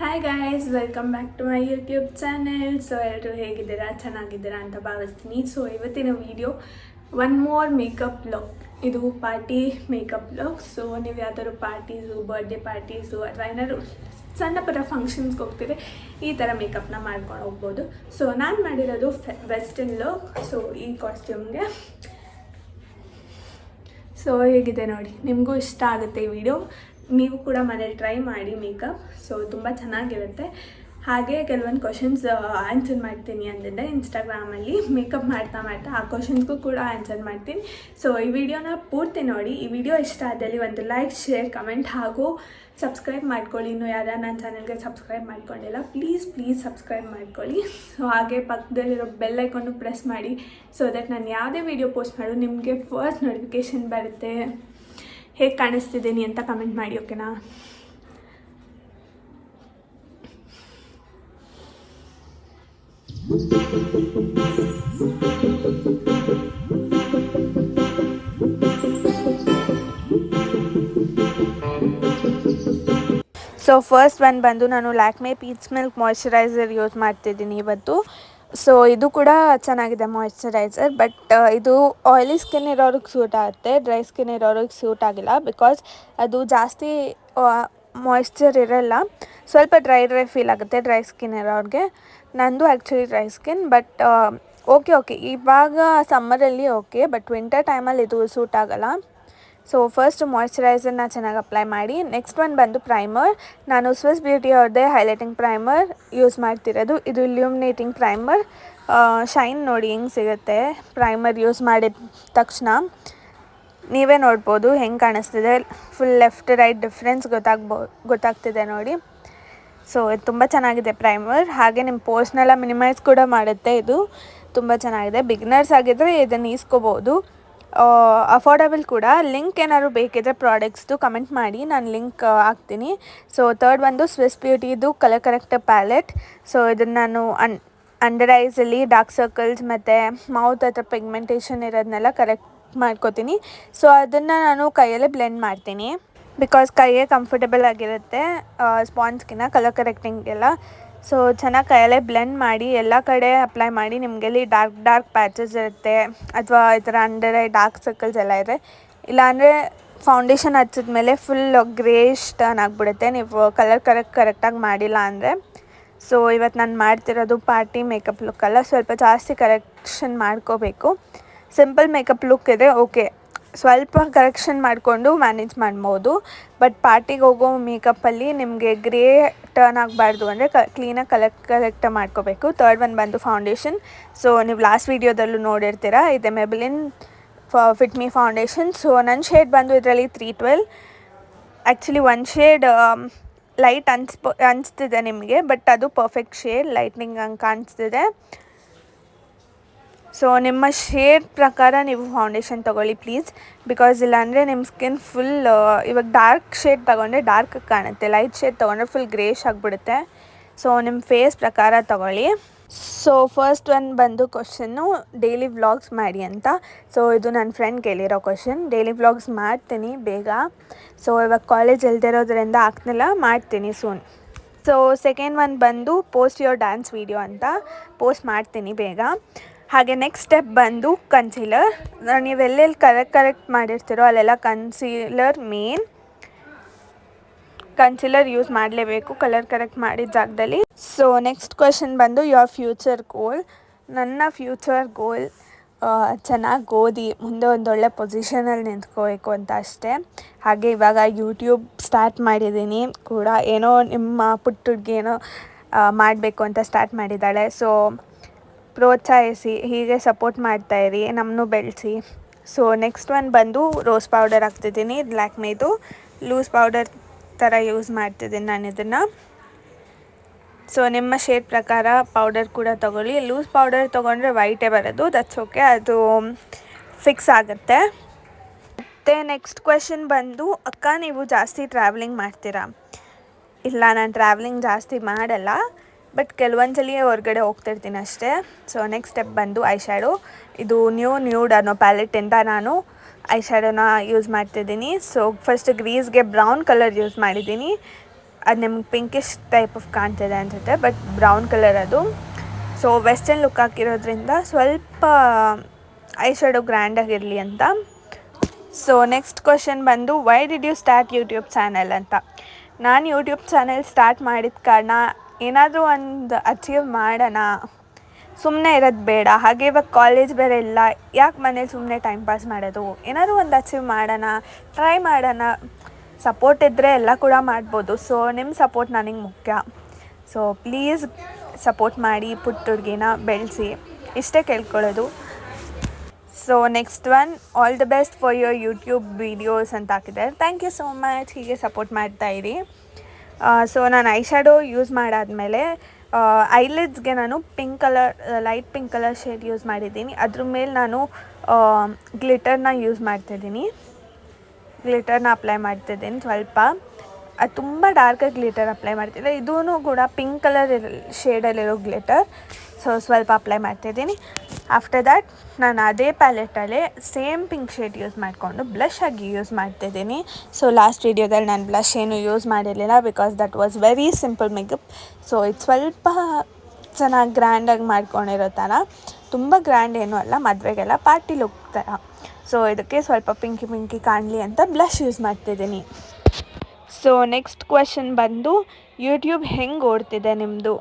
Hi guys, welcome back to my YouTube channel. So ಎಲ್ಲರೂ ಹೇಗಿದ್ದೀರಾ, ಚೆನ್ನಾಗಿದ್ದೀರಾ ಅಂತ ಭಾವಿಸ್ತೀನಿ. ಸೊ ಇವತ್ತಿನ video one more makeup look. ಇದು ಪಾರ್ಟಿ ಮೇಕಪ್ ಲುಕ್. ಸೊ ನೀವು ಯಾವ್ದಾದ್ರು ಪಾರ್ಟೀಸು, ಬರ್ಡೇ ಪಾರ್ಟೀಸು ಅಥವಾ ಏನಾದ್ರು ಸಣ್ಣ ಪುಟ್ಟ ಫಂಕ್ಷನ್ಸ್ಗೆ ಹೋಗ್ತೀರಿ, ಈ ಥರ ಮೇಕಪ್ನ ಮಾಡ್ಕೊಂಡು ಹೋಗ್ಬೋದು. ಸೊ ನಾನು ಮಾಡಿರೋದು ವೆಸ್ಟರ್ನ್ ಲುಕ್. ಸೊ ಈ ಕಾಸ್ಟ್ಯೂಮ್ಗೆ ಸೊ ಹೇಗಿದೆ ನೋಡಿ, ನಿಮಗೂ ಇಷ್ಟ ಆಗುತ್ತೆ ಈ ವಿಡಿಯೋ. ನೀವು ಕೂಡ ಮನೇಲಿ ಟ್ರೈ ಮಾಡಿ ಮೇಕಪ್. ಸೊ ತುಂಬ ಚೆನ್ನಾಗಿರುತ್ತೆ. ಹಾಗೆ ಕೆಲವೊಂದು ಕ್ವಶನ್ಸ್ ಆನ್ಸರ್ ಮಾಡ್ತೀನಿ ಅಂದಿದ್ದೆ ಇನ್ಸ್ಟಾಗ್ರಾಮಲ್ಲಿ. ಮೇಕಪ್ ಮಾಡ್ತಾ ಆ ಕ್ವಶನ್ಸ್ಗೂ ಕೂಡ ಆನ್ಸರ್ ಮಾಡ್ತೀನಿ. ಸೊ ಈ ವಿಡಿಯೋನ ಪೂರ್ತಿ ನೋಡಿ. ಈ ವಿಡಿಯೋ ಇಷ್ಟ ಆದಲ್ಲಿ ಒಂದು ಲೈಕ್, ಶೇರ್, ಕಮೆಂಟ್ ಹಾಗೂ ಸಬ್ಸ್ಕ್ರೈಬ್ ಮಾಡ್ಕೊಳ್ಳಿ. ಇನ್ನೂ ಯಾರು ನನ್ನ ಚಾನಲ್ಗೆ ಸಬ್ಸ್ಕ್ರೈಬ್ ಮಾಡ್ಕೊಂಡಿಲ್ಲ, ಪ್ಲೀಸ್ ಸಬ್ಸ್ಕ್ರೈಬ್ ಮಾಡ್ಕೊಳ್ಳಿ. ಸೊ ಹಾಗೆ ಪಕ್ಕದಲ್ಲಿರೋ ಬೆಲ್ ಐಕಾನ್ನು ಪ್ರೆಸ್ ಮಾಡಿ. ಸೊ ದಟ್ ನಾನು ಯಾವುದೇ ವಿಡಿಯೋ ಪೋಸ್ಟ್ ಮಾಡೋದು ನಿಮಗೆ ಫಸ್ಟ್ ನೋಟಿಫಿಕೇಷನ್ ಬರುತ್ತೆ. ಹೇಗೆ ಕಾಣಿಸ್ತಿದ್ದೀನಿ ಅಂತ ಕಮೆಂಟ್ ಮಾಡಿ, ಓಕೆನಾ? ಸೊ ಫಸ್ಟ್ ಒನ್ ಬಂದು ನಾನು Lakme peach milk moisturiser use ಮಾಡ್ತಿದ್ದೀನಿ ಇವತ್ತು. ಸೊ ಇದು ಕೂಡ ಚೆನ್ನಾಗಿದೆ ಮಾಯ್ಶ್ಚರೈಸರ್. ಬಟ್ ಇದು ಆಯಿಲಿ ಸ್ಕಿನ್ ಇರೋರಿಗೆ ಸೂಟ್ ಆಗುತ್ತೆ, ಡ್ರೈ ಸ್ಕಿನ್ ಇರೋರಿಗೆ ಸೂಟ್ ಆಗಿಲ್ಲ. ಬಿಕಾಸ್ ಅದು ಜಾಸ್ತಿ ಮಾಯ್ಶ್ಚರ್ ಇರೋಲ್ಲ, ಸ್ವಲ್ಪ ಡ್ರೈ ಫೀಲ್ ಆಗುತ್ತೆ ಡ್ರೈ ಸ್ಕಿನ್ ಇರೋರಿಗೆ. ನಂದು actually dry skin. But okay ಇವಾಗ ಸಮ್ಮರಲ್ಲಿ ಓಕೆ, ಬಟ್ ವಿಂಟರ್ ಟೈಮಲ್ಲಿ ಇದು ಸೂಟ್ ಆಗೋಲ್ಲ. ಸೊ ಫಸ್ಟ್ ಮಾಯ್ಶ್ಚರೈಸರ್ನ ಚೆನ್ನಾಗಿ ಅಪ್ಲೈ ಮಾಡಿ. ನೆಕ್ಸ್ಟ್ ಒನ್ ಬಂದು ಪ್ರೈಮರ್. ನಾನು ಸ್ವಿಸ್ ಬ್ಯೂಟಿ ಅವ್ರದ್ದೇ ಹೈಲೈಟಿಂಗ್ ಪ್ರೈಮರ್ ಯೂಸ್ ಮಾಡ್ತಿರೋದು. ಇದು ಇಲ್ಯೂಮಿನೇಟಿಂಗ್ ಪ್ರೈಮರ್. ಶೈನ್ ನೋಡಿ ಹೆಂಗೆ ಸಿಗುತ್ತೆ ಪ್ರೈಮರ್ ಯೂಸ್ ಮಾಡಿದ ತಕ್ಷಣ. ನೀವೇ ನೋಡ್ಬೋದು ಹೆಂಗೆ ಕಾಣಿಸ್ತಿದೆ, ಫುಲ್ ಲೆಫ್ಟ್ ರೈಟ್ ಡಿಫ್ರೆನ್ಸ್ ಗೊತ್ತಾಗ್ತಿದೆ ನೋಡಿ. ಸೊ ಇದು ತುಂಬ ಚೆನ್ನಾಗಿದೆ ಪ್ರೈಮರ್. ಹಾಗೆ ನಿಮ್ಮ ಪೋರ್ಸ್ನೆಲ್ಲ ಮಿನಿಮೈಸ್ ಕೂಡ ಮಾಡುತ್ತೆ. ಇದು ತುಂಬ ಚೆನ್ನಾಗಿದೆ. ಬಿಗಿನರ್ಸ್ ಆಗಿದ್ದರೆ ಇದನ್ನು ಈಸ್ಕೋಬೋದು. ಅಫೋರ್ಡಬಲ್ ಕೂಡ. ಲಿಂಕ್ ಏನಾದ್ರು ಬೇಕಿದ್ರೆ ಪ್ರಾಡಕ್ಟ್ಸ್ದು ಕಮೆಂಟ್ ಮಾಡಿ, ನಾನು ಲಿಂಕ್ ಹಾಕ್ತೀನಿ. ಸೊ ಥರ್ಡ್ ಒಂದು ಸ್ವಿಸ್ ಬ್ಯೂಟಿದು ಕಲರ್ ಕರೆಕ್ಟರ್ ಪ್ಯಾಲೆಟ್. ಸೊ ಇದನ್ನು ನಾನು ಅಂಡರ್ ಐಸಲ್ಲಿ ಡಾರ್ಕ್ ಸರ್ಕಲ್ಸ್ ಮತ್ತು ಮೌತ್ ಹತ್ರ ಪಿಗ್ಮೆಂಟೇಷನ್ ಇರೋದನ್ನೆಲ್ಲ ಕರೆಕ್ಟ್ ಮಾಡ್ಕೋತೀನಿ. ಸೊ ಅದನ್ನು ನಾನು ಕೈಯಲ್ಲೇ ಬ್ಲೆಂಡ್ ಮಾಡ್ತೀನಿ, ಬಿಕಾಸ್ ಕೈಯೇ ಕಂಫರ್ಟಬಲ್ ಆಗಿರುತ್ತೆ ಸ್ಪಾಂಜ್ಗಿನ್ನ ಕಲರ್ ಕರೆಕ್ಟಿಂಗೆಲ್ಲ. ಸೊ ಚೆನ್ನಾಗಿ ಕೈಯಲ್ಲೇ ಬ್ಲೆಂಡ್ ಮಾಡಿ ಎಲ್ಲ ಕಡೆ ಅಪ್ಲೈ ಮಾಡಿ. ನಿಮಗೆಲ್ಲಿ ಡಾರ್ಕ್ ಪ್ಯಾಚಸ್ ಇರುತ್ತೆ ಅಥವಾ ಈ ಥರ ಅಂಡರ್ ಐ ಡಾರ್ಕ್ ಸರ್ಕಲ್ಸ್ ಎಲ್ಲ ಇದೆ, ಇಲ್ಲಾಂದರೆ ಫೌಂಡೇಶನ್ ಹಚ್ಚಿದ್ಮೇಲೆ ಫುಲ್ ಗ್ರೇಶ್ ಟರ್ನ್ ಆಗಿಬಿಡುತ್ತೆ ನೀವು ಕಲರ್ ಕರೆಕ್ಟಾಗಿ ಮಾಡಿಲ್ಲ ಅಂದರೆ. ಸೊ ಇವತ್ತು ನಾನು ಮಾಡ್ತಿರೋದು ಪಾರ್ಟಿ ಮೇಕಪ್ ಲುಕ್ಕಲ್ಲ, ಸ್ವಲ್ಪ ಜಾಸ್ತಿ ಕರೆಕ್ಷನ್ ಮಾಡ್ಕೋಬೇಕು. ಸಿಂಪಲ್ ಮೇಕಪ್ ಲುಕ್ ಇದೆ ಓಕೆ, ಸ್ವಲ್ಪ ಕರೆಕ್ಷನ್ ಮಾಡಿಕೊಂಡು ಮ್ಯಾನೇಜ್ ಮಾಡ್ಬೋದು. ಬಟ್ ಪಾರ್ಟಿಗೆ ಹೋಗೋ ಮೇಕಪ್ಪಲ್ಲಿ ನಿಮಗೆ ಗ್ರೇ ಟರ್ನ್ ಆಗಬಾರ್ದು ಅಂದರೆ ಕ್ಲೀನಾಗಿ ಕರೆಕ್ಟ್ ಮಾಡ್ಕೋಬೇಕು. ಥರ್ಡ್ ಒನ್ ಬಂದು ಫೌಂಡೇಶನ್. ಸೊ ನೀವು ಲಾಸ್ಟ್ ವೀಡಿಯೋದಲ್ಲೂ ನೋಡಿರ್ತೀರ, ಇದೆ Maybelline fit me foundation. So ನನ್ನ ಶೇಡ್ ಬಂದು ಇದರಲ್ಲಿ 312. ಆ್ಯಕ್ಚುಲಿ ಒಂದು ಶೇಡ್ ಲೈಟ್ ಅನಿಸ್ತಿದೆ ನಿಮಗೆ, ಬಟ್ ಅದು ಪರ್ಫೆಕ್ಟ್ ಶೇಡ್, ಲೈಟ್ನಿಂಗ್ ಹಂಗೆ ಕಾಣಿಸ್ತಿದೆ. ಸೊ ನಿಮ್ಮ ಶೇಡ್ ಪ್ರಕಾರ ನೀವು ಫೌಂಡೇಶನ್ ತೊಗೊಳ್ಳಿ ಪ್ಲೀಸ್. ಬಿಕಾಸ್ ಇಲ್ಲಾಂದರೆ ನಿಮ್ಮ ಸ್ಕಿನ್ ಫುಲ್ ಇವಾಗ ಡಾರ್ಕ್ ಶೇಡ್ ತೊಗೊಂಡ್ರೆ ಡಾರ್ಕ್ ಕಾಣುತ್ತೆ, ಲೈಟ್ ಶೇಡ್ ತೊಗೊಂಡ್ರೆ ಫುಲ್ ಗ್ರೇಶ್ ಆಗಿಬಿಡುತ್ತೆ. ಸೊ ನಿಮ್ಮ ಫೇಸ್ ಪ್ರಕಾರ ತೊಗೊಳ್ಳಿ. ಸೊ ಫಸ್ಟ್ ಒನ್ ಬಂದು ಕ್ವಶನ್ನು ಡೈಲಿ ವ್ಲಾಗ್ಸ್ ಮಾಡಿ ಅಂತ. ಸೊ ಇದು ನನ್ನ ಫ್ರೆಂಡ್ ಕೇಳಿರೋ ಕ್ವಶನ್. ಡೈಲಿ ವ್ಲಾಗ್ಸ್ ಮಾಡ್ತೀನಿ ಬೇಗ. ಸೊ ಇವಾಗ ಕಾಲೇಜ್ ಇಲ್ದಿರೋದ್ರಿಂದ ಆಗ್ತಿಲ್ಲ, ಮಾಡ್ತೀನಿ ಸೂನ್. ಸೊ ಸೆಕೆಂಡ್ ಒನ್ ಬಂದು ಪೋಸ್ಟ್ ಯುವರ್ ಡ್ಯಾನ್ಸ್ ವೀಡಿಯೋ ಅಂತ ಪೋಸ್ಟ್ ಮಾಡ್ತೀನಿ ಬೇಗ. ಹಾಗೆ ನೆಕ್ಸ್ಟ್ ಸ್ಟೆಪ್ ಬಂದು ಕನ್ಸೀಲರ್. ನೀವೆಲ್ಲೆಲ್ಲಿ ಕರೆಕ್ಟ್ ಮಾಡಿರ್ತೀರೋ ಅಲ್ಲೆಲ್ಲ ಕನ್ಸೀಲರ್ ಮೇನ್. ಕನ್ಸೀಲರ್ ಯೂಸ್ ಮಾಡಲೇಬೇಕು ಕಲರ್ ಕರೆಕ್ಟ್ ಮಾಡಿದ ಜಾಗದಲ್ಲಿ. ಸೊ ನೆಕ್ಸ್ಟ್ ಕ್ವೆಶನ್ ಬಂದು ಯುವರ್ ಫ್ಯೂಚರ್ ಗೋಲ್. ನನ್ನ ಫ್ಯೂಚರ್ ಗೋಲ್ ಚೆನ್ನಾಗಿ ಓದಿ ಮುಂದೆ ಒಂದೊಳ್ಳೆ ಪೊಸಿಷನಲ್ಲಿ ನಿಂತ್ಕೋಬೇಕು ಅಂತ ಅಷ್ಟೇ. ಹಾಗೆ ಇವಾಗ ಯೂಟ್ಯೂಬ್ ಸ್ಟಾರ್ಟ್ ಮಾಡಿದ್ದೀನಿ ಕೂಡ. ಏನೋ ನಿಮ್ಮ ಪುಟ್ಟ ಹುಡುಗಿ ಏನೋ ಮಾಡಬೇಕು ಅಂತ ಸ್ಟಾರ್ಟ್ ಮಾಡಿದ್ದಾಳೆ. ಸೊ ಪ್ರೋತ್ಸಾಹಿಸಿ, ಹೀಗೆ ಸಪೋರ್ಟ್ ಮಾಡ್ತಾಯಿರಿ, ನಮ್ಮನ್ನು ಬೆಳೆಸಿ. ಸೊ ನೆಕ್ಸ್ಟ್ ಒನ್ ಬಂದು ರೋಸ್ ಪೌಡರ್ ಹಾಕ್ತಿದ್ದೀನಿ. ಲ್ಯಾಕ್ಮೆದು ಲೂಸ್ ಪೌಡರ್ ಥರ ಯೂಸ್ ಮಾಡ್ತಿದ್ದೀನಿ ನಾನು ಇದನ್ನು. ಸೊ ನಿಮ್ಮ ಶೇಡ್ ಪ್ರಕಾರ ಪೌಡರ್ ಕೂಡ ತೊಗೊಳ್ಳಿ. ಲೂಸ್ ಪೌಡರ್ ತೊಗೊಂಡ್ರೆ ವೈಟೇ ಬರೋದು, ದಟ್ಸ್ ಓಕೆ, ಅದು ಫಿಕ್ಸ್ ಆಗುತ್ತೆ. ಮತ್ತು ನೆಕ್ಸ್ಟ್ ಕ್ವೆಶನ್ ಬಂದು ಅಕ್ಕ ನೀವು ಜಾಸ್ತಿ ಟ್ರಾವೆಲಿಂಗ್ ಮಾಡ್ತೀರಾ? ಇಲ್ಲ, ನಾನು ಟ್ರಾವೆಲಿಂಗ್ ಜಾಸ್ತಿ ಮಾಡಲ್ಲ, ಬಟ್ ಕೆಲವೊಂದ್ಸಲಿ ಹೊರಗಡೆ ಹೋಗ್ತಿರ್ತೀನಿ ಅಷ್ಟೇ. ಸೊ ನೆಕ್ಸ್ಟ್ ಸ್ಟೆಪ್ ಬಂದು ಐ ಶ್ಯಾಡೋ. ಇದು ನ್ಯೂಡ್ ಅನ್ನೋ ಪ್ಯಾಲೆಟಿಂದ ನಾನು ಐ ಶ್ಯಾಡೋನ ಯೂಸ್ ಮಾಡ್ತಿದ್ದೀನಿ. ಸೊ ಫಸ್ಟ್ ಗ್ರೀಸ್ಗೆ ಬ್ರೌನ್ ಕಲರ್ ಯೂಸ್ ಮಾಡಿದ್ದೀನಿ. ಅದು ನಿಮ್ಗೆ ಪಿಂಕಿಶ್ ಟೈಪ್ ಆಫ್ ಕಾಣ್ತಿದೆ ಅನಿಸುತ್ತೆ, ಬಟ್ ಬ್ರೌನ್ ಕಲರ್ ಅದು. ಸೊ ವೆಸ್ಟರ್ನ್ ಲುಕ್ ಹಾಕಿರೋದ್ರಿಂದ ಸ್ವಲ್ಪ ಐ ಶ್ಯಾಡೋ ಗ್ರ್ಯಾಂಡಾಗಿರಲಿ ಅಂತ. ಸೊ ನೆಕ್ಸ್ಟ್ ಕ್ವಶನ್ ಬಂದು why did you start YouTube channel ಅಂತ. ನಾನು ಯೂಟ್ಯೂಬ್ ಚಾನೆಲ್ ಸ್ಟಾರ್ಟ್ ಮಾಡಿದ ಕಾರಣ ಏನಾದರೂ ಒಂದು ಅಚೀವ್ ಮಾಡೋಣ, ಸುಮ್ಮನೆ ಇರೋದು ಬೇಡ. ಹಾಗೆ ಇವಾಗ ಕಾಲೇಜ್ ಬೇರೆ ಇಲ್ಲ, ಯಾಕೆ ಮನೇಲಿ ಸುಮ್ಮನೆ ಟೈಮ್ ಪಾಸ್ ಮಾಡೋದು, ಏನಾದರೂ ಒಂದು ಅಚೀವ್ ಮಾಡೋಣ, ಟ್ರೈ ಮಾಡೋಣ. ಸಪೋರ್ಟ್ ಇದ್ದರೆ ಎಲ್ಲ ಕೂಡ ಮಾಡ್ಬೋದು. ಸೊ ನಿಮ್ಮ ಸಪೋರ್ಟ್ ನನಗೆ ಮುಖ್ಯ. ಸೊ ಪ್ಲೀಸ್ ಸಪೋರ್ಟ್ ಮಾಡಿ, ಪುಟ್ಟ ಹುಡುಗಿನ ಬೆಳೆಸಿ, ಇಷ್ಟೇ ಕೇಳ್ಕೊಳ್ಳೋದು. So next one, all the best for your YouTube videos ಅಂತ ಹಾಕಿದ್ದಾರೆ. Thank you so much. ಹೀಗೆ ಸಪೋರ್ಟ್ ಮಾಡ್ತಾಯಿರಿ. ಸೊ ನಾನು ಐ ಶ್ಯಾಡೋ ಯೂಸ್ ಮಾಡಾದಮೇಲೆ ಐಲಿಡ್ಸ್ಗೆ ನಾನು light pink colour shade use ಮಾಡಿದ್ದೀನಿ. ಅದ್ರ ಮೇಲೆ ನಾನು ಗ್ಲಿಟರ್ನ ಯೂಸ್ ಮಾಡ್ತಿದ್ದೀನಿ. ಗ್ಲಿಟರ್ನ ಅಪ್ಲೈ ಮಾಡ್ತಿದ್ದೀನಿ ಸ್ವಲ್ಪ. ಅದು ತುಂಬ ಡಾರ್ಕಾಗಿ ಗ್ಲಿಟರ್ ಅಪ್ಲೈ ಮಾಡ್ತಿದ್ದೆ. ಇದೂ ಕೂಡ ಪಿಂಕ್ ಕಲರ್ ಶೇಡಲ್ಲಿರೋ ಗ್ಲಿಟರ್. ಸೊ ಸ್ವಲ್ಪ ಅಪ್ಲೈ ಮಾಡ್ತಿದ್ದೀನಿ. ಆಫ್ಟರ್ ದ್ಯಾಟ್ ನಾನು ಅದೇ ಪ್ಯಾಲೆಟಲ್ಲೇ ಸೇಮ್ ಪಿಂಕ್ ಶೇಡ್ ಯೂಸ್ ಮಾಡಿಕೊಂಡು ಬ್ಲಷ್ ಆಗಿ ಯೂಸ್ ಮಾಡ್ತಿದ್ದೀನಿ. ಸೊ ಲಾಸ್ಟ್ ವೀಡಿಯೋದಲ್ಲಿ ನಾನು ಬ್ಲಷ್ ಏನು ಯೂಸ್ ಮಾಡಿರಲಿಲ್ಲ, because that was very simple makeup. So ಇದು ಸ್ವಲ್ಪ ಚೆನ್ನಾಗಿ ಗ್ರ್ಯಾಂಡಾಗಿ ಮಾಡ್ಕೊಂಡಿರೋ ಥರ, ತುಂಬ ಗ್ರ್ಯಾಂಡ್ ಏನೂ ಅಲ್ಲ, ಮದುವೆಗೆಲ್ಲ ಪಾರ್ಟಿ ಲುಕ್ ಥರ. ಸೊ ಇದಕ್ಕೆ ಸ್ವಲ್ಪ ಪಿಂಕಿ ಕಾಣಲಿ ಅಂತ ಬ್ಲಷ್ ಯೂಸ್ ಮಾಡ್ತಿದ್ದೀನಿ. ಸೊ ನೆಕ್ಸ್ಟ್ ಕ್ವೆಶನ್ ಬಂದು ಯೂಟ್ಯೂಬ್ ಹೆಂಗೆ ಓಡ್ತಿದೆ ನಿಮ್ಮದು.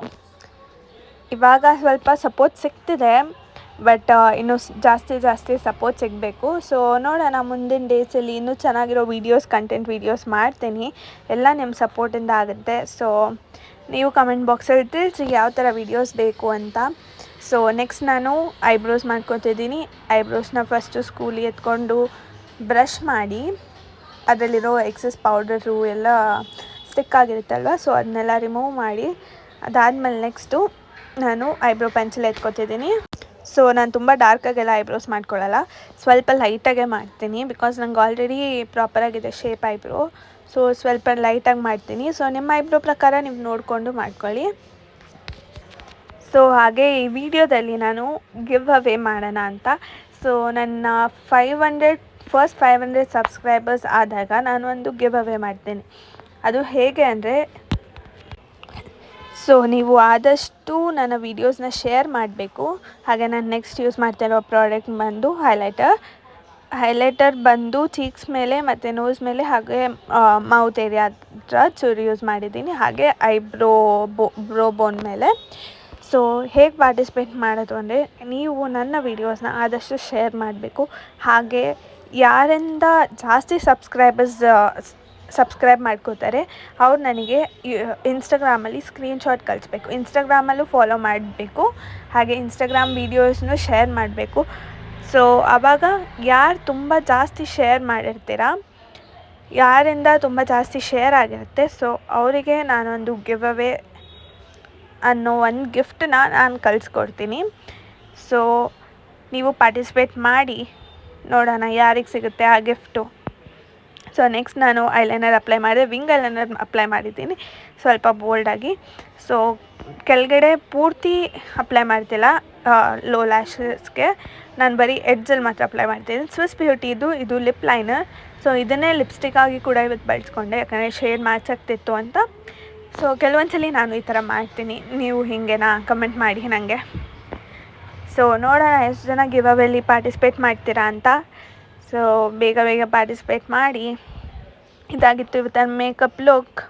ಇವಾಗ ಸ್ವಲ್ಪ ಸಪೋರ್ಟ್ ಸಿಗ್ತಿದೆ, ಬಟ್ ಇನ್ನೂ ಜಾಸ್ತಿ ಸಪೋರ್ಟ್ ಸಿಗಬೇಕು. ಸೊ ನೋಡೋಣ, ಮುಂದಿನ ಡೇಸಲ್ಲಿ ಇನ್ನೂ ಚೆನ್ನಾಗಿರೋ ಕಂಟೆಂಟ್ ವೀಡಿಯೋಸ್ ಮಾಡ್ತೀನಿ. ಎಲ್ಲ ನಿಮ್ಮ ಸಪೋರ್ಟಿಂದ ಆಗುತ್ತೆ. ಸೊ ನೀವು ಕಮೆಂಟ್ ಬಾಕ್ಸಲ್ಲಿ ತಿಳಿಸಿ ಯಾವ ಥರ ವೀಡಿಯೋಸ್ ಬೇಕು ಅಂತ. ಸೊ ನೆಕ್ಸ್ಟ್ ನಾನು ಐಬ್ರೋಸ್ ಮಾಡ್ಕೊತಿದ್ದೀನಿ. ಐಬ್ರೋಸ್ನ ಫಸ್ಟು ಸ್ಕೂಲಿಗೆ ಎತ್ಕೊಂಡು ಬ್ರಷ್ ಮಾಡಿ ಅದರಲ್ಲಿರೋ ಎಕ್ಸಸ್ ಪೌಡರು ಎಲ್ಲ ಸ್ಟಿಕ್ ಆಗಿರುತ್ತಲ್ವ, ಸೊ ಅದನ್ನೆಲ್ಲ ರಿಮೂವ್ ಮಾಡಿ ಅದಾದಮೇಲೆ ನೆಕ್ಸ್ಟು ನಾನು ಐಬ್ರೋ ಪೆನ್ಸಿಲ್ ಎತ್ಕೊತಿದ್ದೀನಿ. ಸೊ ನಾನು ತುಂಬ ಡಾರ್ಕಾಗೆಲ್ಲ ಐಬ್ರೋಸ್ ಮಾಡ್ಕೊಳ್ಳಲ್ಲ, ಸ್ವಲ್ಪ ಲೈಟಾಗೆ ಮಾಡ್ತೀನಿ. ಬಿಕಾಸ್ ನಂಗೆ ಆಲ್ರೆಡಿ ಪ್ರಾಪರಾಗಿದೆ ಶೇಪ್ ಐಬ್ರೋ. ಸೊ ಸ್ವಲ್ಪ ಲೈಟಾಗಿ ಮಾಡ್ತೀನಿ. ಸೊ ನಿಮ್ಮ ಐಬ್ರೋ ಪ್ರಕಾರ ನೀವು ನೋಡಿಕೊಂಡು ಮಾಡ್ಕೊಳ್ಳಿ. ಸೊ ಹಾಗೆ ಈ ವಿಡಿಯೋದಲ್ಲಿ ನಾನು ಗಿವ್ ಅವೇ ಮಾಡೋಣ ಅಂತ. ಸೊ ನನ್ನ 500 ಸಬ್ಸ್ಕ್ರೈಬರ್ಸ್ ಆದಾಗ ನಾನು ಒಂದು ಗಿವ್ ಅವೇ ಮಾಡ್ತೀನಿ. ಅದು ಹೇಗೆ ಅಂದರೆ, ಸೊ ನೀವು ಆದಷ್ಟು ನನ್ನ ವೀಡಿಯೋಸ್ನ ಶೇರ್ ಮಾಡಬೇಕು. ಹಾಗೆ ನಾನು ನೆಕ್ಸ್ಟ್ ಯೂಸ್ ಮಾಡ್ತಿರೋ ಪ್ರಾಡಕ್ಟ್ ಬಂದು ಹೈಲೈಟರ್ ಬಂದು ಚೀಕ್ಸ್ ಮೇಲೆ ಮತ್ತು ನೋಸ್ ಮೇಲೆ, ಹಾಗೆ ಮೌತ್ ಏರಿಯಾ ಹತ್ರ ಚೂರು ಯೂಸ್ ಮಾಡಿದ್ದೀನಿ. ಹಾಗೆ ಬ್ರೋ ಬೋನ್ ಮೇಲೆ. ಸೊ ಹೇಗೆ ಪಾರ್ಟಿಸಿಪೇಟ್ ಮಾಡೋದು ಅಂದರೆ, ನೀವು ನನ್ನ ವೀಡಿಯೋಸ್ನ ಆದಷ್ಟು ಶೇರ್ ಮಾಡಬೇಕು. ಹಾಗೆ ಯಾರಿಂದ ಜಾಸ್ತಿ ಸಬ್ಸ್ಕ್ರೈಬ್ ಮಾಡ್ಕೋತಾರೆ ಅವ್ರು ನನಗೆ ಇನ್ಸ್ಟಾಗ್ರಾಮಲ್ಲಿ ಸ್ಕ್ರೀನ್ಶಾಟ್ ಕಳಿಸ್ಬೇಕು. ಇನ್ಸ್ಟಾಗ್ರಾಮಲ್ಲೂ ಫಾಲೋ ಮಾಡಬೇಕು. ಹಾಗೆ ಇನ್ಸ್ಟಾಗ್ರಾಮ್ ವೀಡಿಯೋಸ್ನು ಶೇರ್ ಮಾಡಬೇಕು. ಸೊ ಆವಾಗ ಯಾರು ತುಂಬ ಜಾಸ್ತಿ ಶೇರ್ ಮಾಡಿರ್ತೀರ, ಯಾರಿಂದ ತುಂಬ ಜಾಸ್ತಿ ಶೇರ್ ಆಗಿರುತ್ತೆ, ಸೊ ಅವರಿಗೆ ನಾನೊಂದು ಗಿವ್ ಅವೇ ಅನ್ನೋ ಒಂದು ಗಿಫ್ಟನ್ನ ನಾನು ಕಳಿಸ್ಕೊಡ್ತೀನಿ. ಸೊ ನೀವು ಪಾರ್ಟಿಸಿಪೇಟ್ ಮಾಡಿ, ನೋಡೋಣ ಯಾರಿಗೆ ಸಿಗುತ್ತೆ ಆ ಗಿಫ್ಟು. ಸೊ ನೆಕ್ಸ್ಟ್ ನಾನು ಐಲೈನರ್ ಅಪ್ಲೈ ಮಾಡಿದೆ. ವಿಂಗ್ ಐಲೈನರ್ ಅಪ್ಲೈ ಮಾಡಿದ್ದೀನಿ ಸ್ವಲ್ಪ ಬೋಲ್ಡಾಗಿ. ಸೊ ಕೆಳಗಡೆ ಪೂರ್ತಿ ಅಪ್ಲೈ ಮಾಡ್ತಿಲ್ಲ, ಲೋ ಲ್ಯಾಶಸ್ಗೆ ನಾನು ಬರೀ ಎಡ್ಜಲ್ಲಿ ಮಾತ್ರ ಅಪ್ಲೈ ಮಾಡ್ತಿದ್ದೀನಿ. ಸ್ವಿಸ್ ಬ್ಯೂಟಿದು ಇದು ಲಿಪ್ ಲೈನರ್. ಸೊ ಇದನ್ನೇ ಲಿಪ್ಸ್ಟಿಕ್ ಆಗಿ ಕೂಡ ಇವತ್ತು ಬಳಸ್ಕೊಂಡೆ, ಯಾಕಂದರೆ ಶೇಡ್ ಮ್ಯಾಚ್ ಆಗ್ತಿತ್ತು ಅಂತ. ಸೊ ಕೆಲವೊಂದ್ಸಲಿ ನಾನು ಈ ಥರ ಮಾಡ್ತೀನಿ. ನೀವು ಹೀಗೇನಾ ಕಮೆಂಟ್ ಮಾಡಿ ನನಗೆ. ಸೊ ನೋಡೋಣ ಎಷ್ಟು ಜನ ಗಿವ್ ಅವೇಲಿ ಪಾರ್ಟಿಸಿಪೇಟ್ ಮಾಡ್ತೀರಾ ಅಂತ. ಸೊ ಬೇಗ ಪಾರ್ಟಿಸಿಪೇಟ್ ಮಾಡಿ. ಇದಾಗಿತ್ತು ಇವತ್ತಿನ ಮೇಕಪ್ ಲುಕ್.